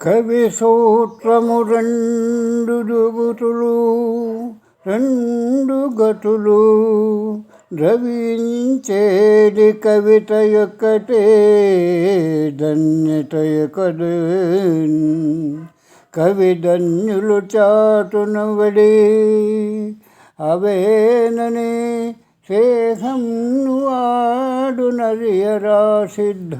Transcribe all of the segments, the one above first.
కవి సూత్రము రెండు దుగుతులు రెండు గతులు ద్రవించేది కవిత యొక్కటే ధన్యత యొక్కదే. కవి ధన్యులు చాటునవడి అవేనని సేహంను ఆడునరియరా సిద్ధ.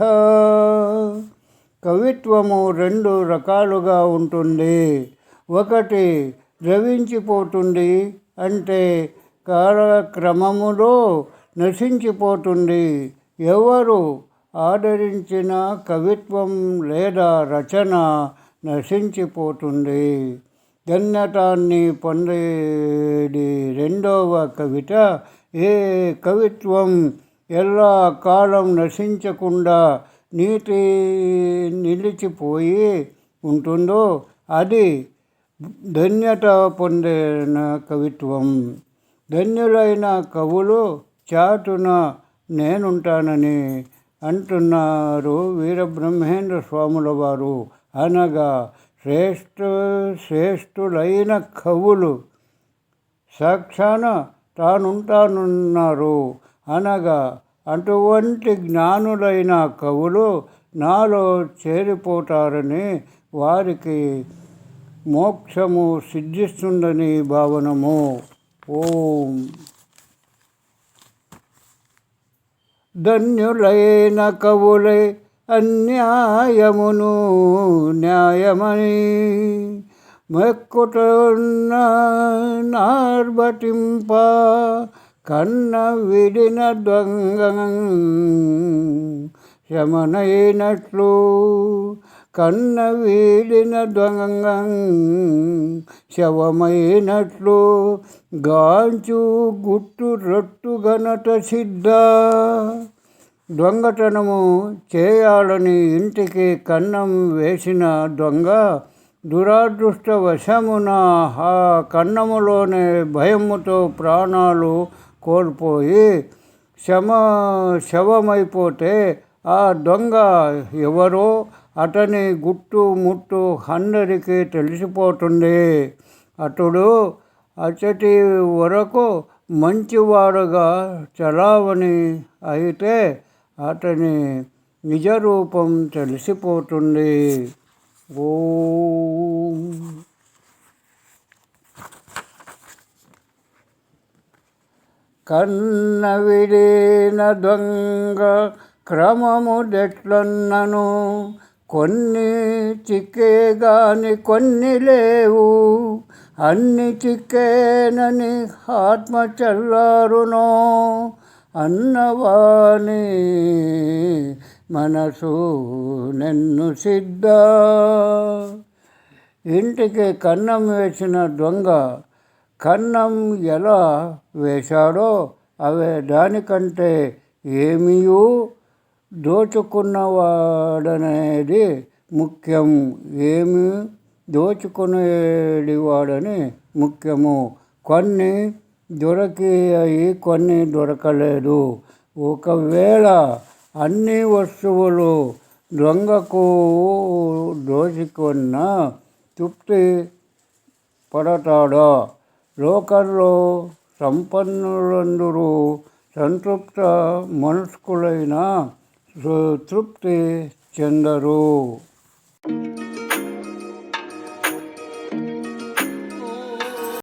కవిత్వము రెండు రకాలుగా ఉంటుంది. ఒకటి ద్రవించిపోతుంది, అంటే కాలక్రమములో నశించిపోతుంది. ఎవరు ఆదరించిన కవిత్వం లేదా రచన నశించిపోతుంది. ధన్యతాన్ని పొందేది రెండవ కవిత. ఏ కవిత్వం ఎలా కాలం నశించకుండా నిలిచిపోయి ఉంటుందో అది ధన్యత పొందిన కవిత్వం. ధన్యులైన కవులు చాటున నేనుంటానని అంటున్నారు వీరబ్రహ్మేంద్ర స్వాముల వారు. అనగా శ్రేష్ఠులైన కవులు సాక్షాన తానుంటానున్నారు. అనగా అటువంటి జ్ఞానులైన కవులు నాలో చేరిపోతారని, వారికి మోక్షము సిద్ధిస్తుందని భావనము. ఓం. ధన్యులైన కవులై అన్యాయమును న్యాయమని మెక్కుతున్న నార్బటింప కన్న విడిన దొంగ శమనైనట్లు. కన్న వీడిన దొంగ శవమైనట్లు గాంచు గుట్టు రొట్టు ఘనత సిద్ధ. దొంగతనము చేయాలని ఇంటికి కన్నం వేసిన దొంగ దురదృష్టవశమున ఆ కన్నములోనే భయముతో ప్రాణాలు కోల్పోయి శవమైపోతే ఆ దొంగ ఎవరో అతని గుట్టు ముట్టు అందరికీ తెలిసిపోతుంది. అతడి వరకు మంచివాడుగా చలావణి అయితే అతని నిజరూపం తెలిసిపోతుంది. ఓం. కన్న విడిన దొంగ క్రమము దెట్లన్నను కొన్ని చిక్కే గాని కొన్ని లేవు. అన్ని చిక్కేనని ఆత్మ చల్లారునో అన్నవాని మనసు నన్ను సిద్ధ. ఇంటికి కన్నం వేసిన దొంగ కన్నం ఎలా వేశాడో అవే దానికంటే ఏమీయూ దోచుకున్నవాడనేది ముఖ్యం. ఏమి దోచుకునేవాడని ముఖ్యము. కొన్ని దొరికాయి, కొన్ని దొరకలేదు. ఒకవేళ అన్ని వస్తువులు దొంగకు దోచుకున్న తృప్తి పడతాడా? లోకంలో సంపన్నులందరూ సంతృప్త మనస్కులైన తృప్తి చెందరు.